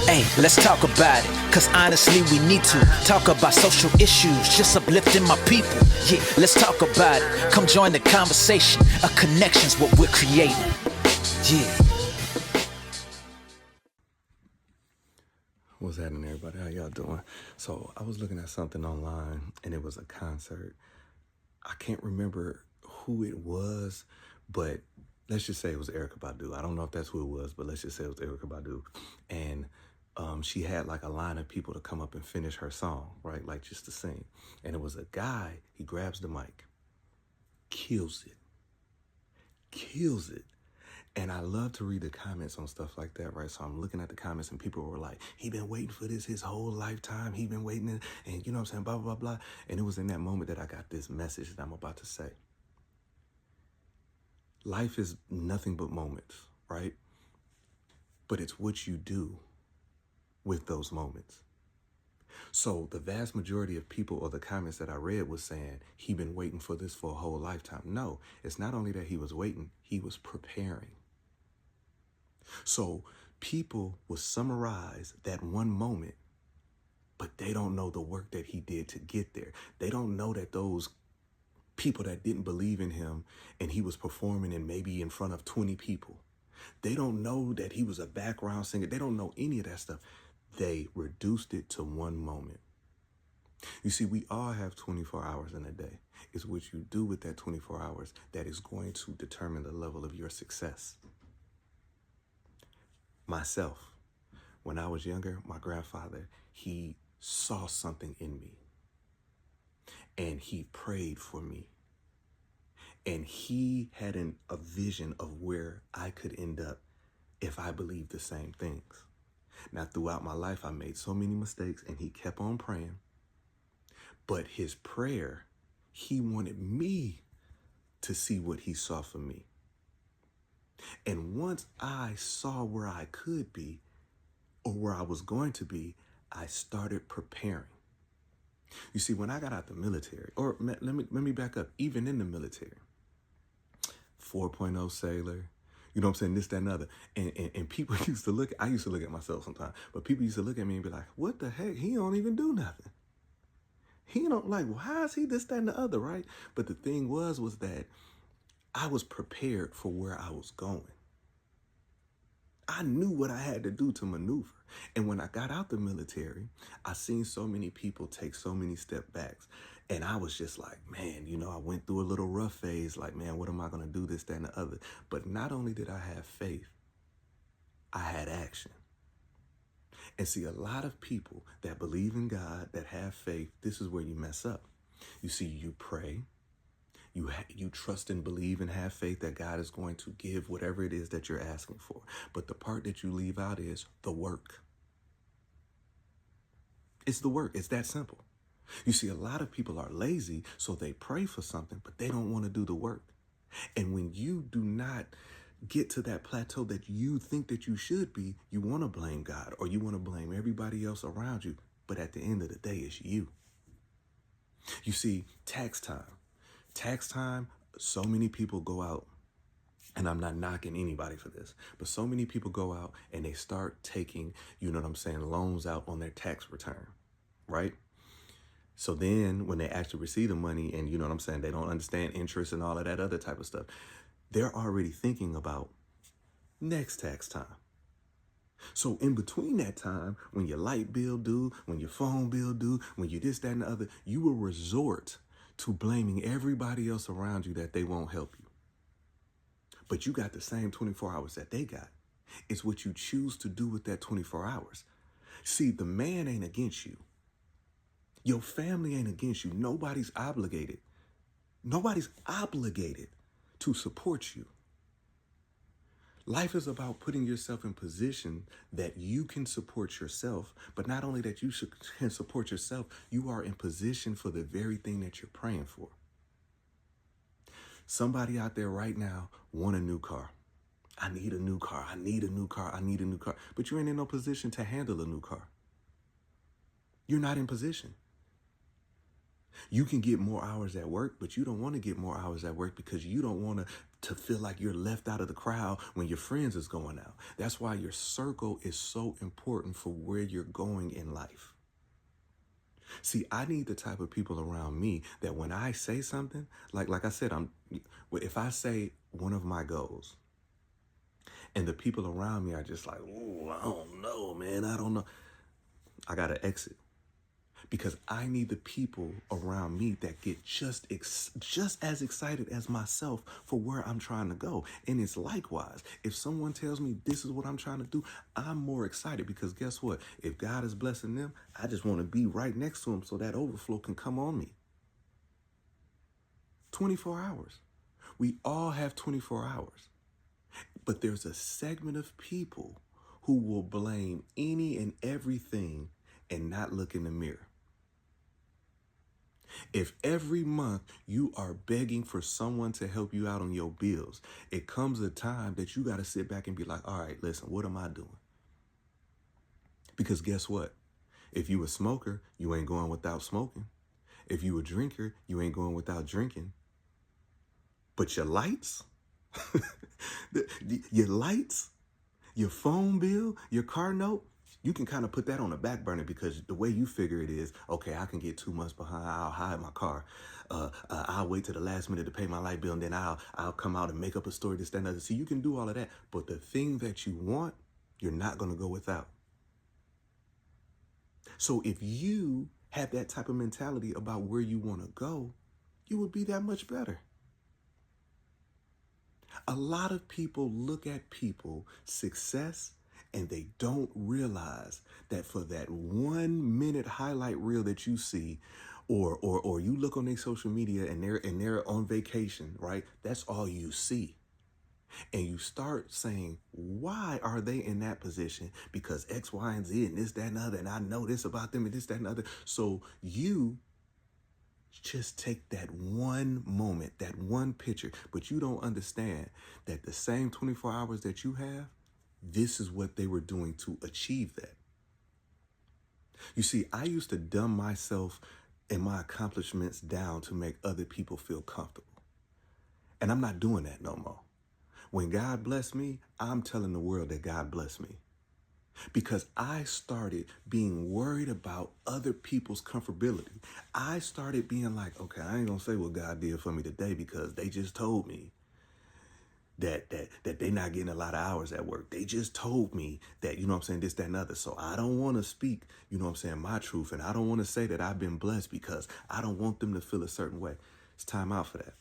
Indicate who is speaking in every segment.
Speaker 1: Hey, let's talk about it, cause honestly we need to talk about social issues, just uplifting my people. Yeah, let's talk about it. Come join the conversation. A connection's what we're creating. Yeah.
Speaker 2: What's happening, everybody? How y'all doing? So I was looking at something online and it was a concert. I can't remember who it was, but let's just say it was Erykah Badu. I don't know if that's who it was, but let's just say it was Erykah Badu. And she had like a line of people to come up and finish her song, right? Like just to sing. And it was a guy, he grabs the mic, kills it. And I love to read the comments on stuff like that, right? So I'm looking at the comments and people were like, he been waiting for this his whole lifetime. He been waiting and you know what I'm saying, blah, blah, blah. And it was in that moment that I got this message that I'm about to say. Life is nothing but moments, right? But it's what you do with those moments. So the vast majority of people or the comments that I read was saying he been waiting for this for a whole lifetime. No, it's not only that he was waiting, he was preparing. So people will summarize that one moment, but they don't know the work that he did to get there. They don't know that those people that didn't believe in him and he was performing and maybe in front of 20 people, they don't know that he was a background singer. They don't know any of that stuff. They reduced it to one moment. You see, we all have 24 hours in a day. It's what you do with that 24 hours that is going to determine the level of your success. Myself, when I was younger, my grandfather, he saw something in me and he prayed for me. And he had a vision of where I could end up if I believed the same things. Now, throughout my life, I made so many mistakes and he kept on praying. But his prayer, he wanted me to see what he saw for me. And once I saw where I could be or where I was going to be, I started preparing. You see, when I got out the military, or let me back up, even in the military, 4.0 sailor, you know what I'm saying, this, that, and other. And people used to look, I used to look at myself sometimes, but people used to look at me and be like, what the heck? He don't even do nothing. He don't like, well, how is he this, that, and the other, right? But the thing was that I was prepared for where I was going. I knew what I had to do to maneuver. And when I got out the military, I seen so many people take so many step backs. And I was just like, man, you know, I went through a little rough phase, like, man, what am I going to do, this, that, and the other? But not only did I have faith, I had action. And see, a lot of people that believe in God, that have faith, this is where you mess up. You see, you pray, you trust and believe and have faith that God is going to give whatever it is that you're asking for. But the part that you leave out is the work. It's the work. It's that simple. You see, a lot of people are lazy, so they pray for something, but they don't want to do the work. And when you do not get to that plateau that you think that you should be, you want to blame God or you want to blame everybody else around you. But at the end of the day, it's you. You see, tax time, so many people go out, and I'm not knocking anybody for this, but so many people go out and they start taking, you know what I'm saying, loans out on their tax return, right? So then when they actually receive the money and, you know what I'm saying, they don't understand interest and all of that other type of stuff, they're already thinking about next tax time. So in between that time, when your light bill due, when your phone bill due, when you this, that, and the other, you will resort to blaming everybody else around you that they won't help you. But you got the same 24 hours that they got. It's what you choose to do with that 24 hours. See, the man ain't against you. Your family ain't against you. Nobody's obligated. Nobody's obligated to support you. Life is about putting yourself in position that you can support yourself, but not only that you can support yourself, you are in position for the very thing that you're praying for. Somebody out there right now want a new car. I need a new car. I need a new car. I need a new car. But you ain't in no position to handle a new car. You're not in position. You can get more hours at work, but you don't want to get more hours at work because you don't want to to feel like you're left out of the crowd when your friends is going out. That's why your circle is so important for where you're going in life. See, I need the type of people around me that when I say something, like I said, if I say one of my goals and the people around me are just like, oh, I don't know, man, I don't know, I got to exit. Because I need the people around me that get just as excited as myself for where I'm trying to go. And it's likewise. If someone tells me this is what I'm trying to do, I'm more excited because guess what? If God is blessing them, I just want to be right next to them so that overflow can come on me. 24 hours. We all have 24 hours. But there's a segment of people who will blame any and everything and not look in the mirror. If every month you are begging for someone to help you out on your bills, it comes a time that you got to sit back and be like, all right, listen, what am I doing? Because guess what? If you a smoker, you ain't going without smoking. If you a drinker, you ain't going without drinking. But your lights, your lights, your phone bill, your car note, you can kind of put that on the back burner because the way you figure it is, okay, I can get 2 months behind. I'll hide my car. I'll wait till the last minute to pay my light bill, and then I'll come out and make up a story, this, that, and other. See, you can do all of that, but the thing that you want, you're not going to go without. So if you have that type of mentality about where you want to go, you would be that much better. A lot of people look at people's success and they don't realize that for that 1 minute highlight reel that you see, or you look on their social media and they're on vacation, right? That's all you see. And you start saying, why are they in that position? Because X, Y, and Z, and this, that, and other, and I know this about them, and this, that, and other. So you just take that one moment, that one picture, but you don't understand that the same 24 hours that you have, this is what they were doing to achieve that. You see, I used to dumb myself and my accomplishments down to make other people feel comfortable. And I'm not doing that no more. When God blessed me, I'm telling the world that God blessed me. Because I started being worried about other people's comfortability. I started being like, okay, I ain't gonna say what God did for me today because they just told me that they're not getting a lot of hours at work. They just told me that, you know what I'm saying, this, that, and other. So I don't want to speak, you know what I'm saying, my truth. And I don't want to say that I've been blessed because I don't want them to feel a certain way. It's time out for that.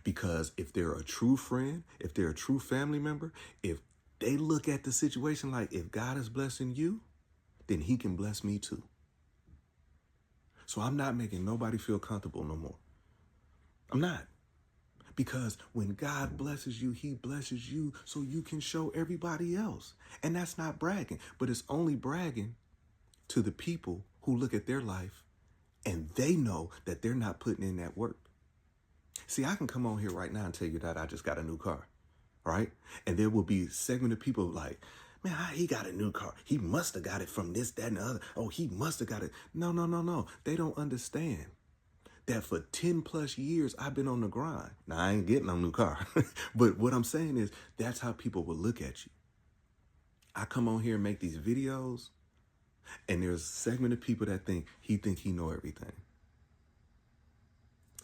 Speaker 2: Because if they're a true friend, if they're a true family member, if they look at the situation like, if God is blessing you, then he can bless me too. So I'm not making nobody feel comfortable no more. I'm not. Because when God blesses you, he blesses you so you can show everybody else. And that's not bragging, but it's only bragging to the people who look at their life and they know that they're not putting in that work. See, I can come on here right now and tell you that I just got a new car, right? And there will be a segment of people like, man, he got a new car. He must have got it from this, that, and the other. Oh, he must have got it. No. They don't understand that for 10 plus years, I've been on the grind. Now, I ain't getting a new car. But what I'm saying is that's how people will look at you. I come on here and make these videos, and there's a segment of people that think he know everything.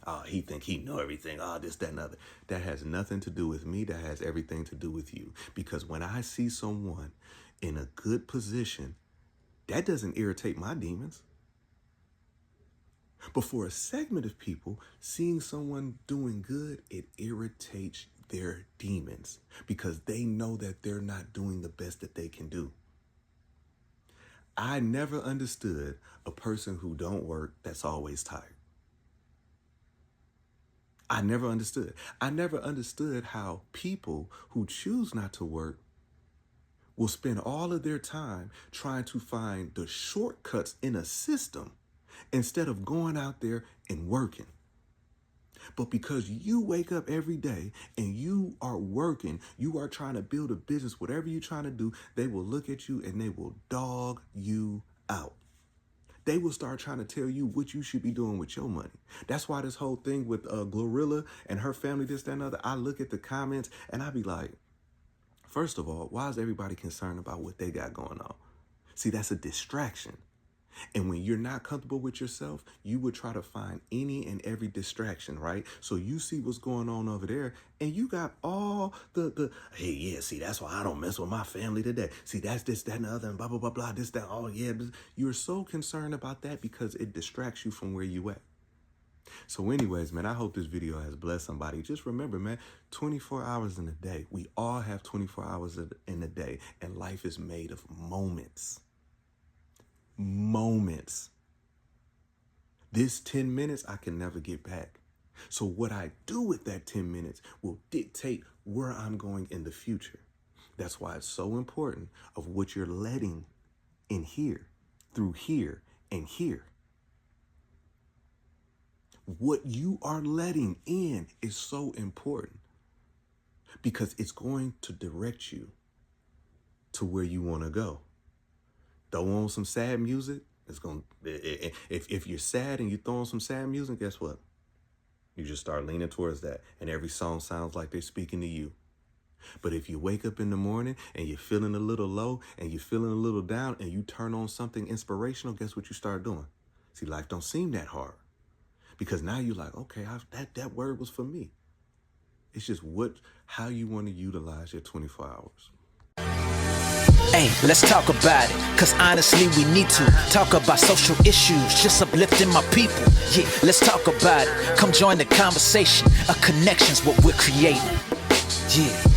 Speaker 2: Oh, he think he know everything. Oh, this, that, and other. That has nothing to do with me. That has everything to do with you. Because when I see someone in a good position, that doesn't irritate my demons. But for a segment of people, seeing someone doing good, it irritates their demons because they know that they're not doing the best that they can do. I never understood a person who don't work that's always tired. I never understood. I never understood how people who choose not to work will spend all of their time trying to find the shortcuts in a system instead of going out there and working. But because you wake up every day and you are working, you are trying to build a business, whatever you're trying to do, they will look at you and they will dog you out. they will start trying to tell you what you should be doing with your money. That's why this whole thing with Glorilla and her family, this, that, and other, I look at the comments and I be like, first of all, why is everybody concerned about what they got going on? See, that's a distraction. And when you're not comfortable with yourself, you would try to find any and every distraction, right? So you see what's going on over there and you got all hey, yeah, see, that's why I don't mess with my family today. See, that's this, that, and the other, and blah, blah, blah, blah, this, that, oh, yeah. You're so concerned about that because it distracts you from where you at. So anyways, man, I hope this video has blessed somebody. Just remember, man, 24 hours in a day. We all have 24 hours in a day, and life is made of moments. Moments. This 10 minutes I can never get back. So what I do with that 10 minutes will dictate where I'm going in the future. That's why it's so important of what you're letting in here, through here and here. What you are letting in is so important because it's going to direct you to where you want to go. Throw on some sad music, it's going to, if you're sad and you throw on some sad music, guess what? You just start leaning towards that, and every song sounds like they're speaking to you. But if you wake up in the morning and you're feeling a little low and you're feeling a little down and you turn on something inspirational, guess what you start doing? See, life don't seem that hard because now you're like, okay, that word was for me. It's just how you want to utilize your 24 hours.
Speaker 1: Hey, let's talk about it, cause honestly we need to talk about social issues, just uplifting my people. Yeah, let's talk about it. Come join the conversation. A connection's what we're creating. Yeah.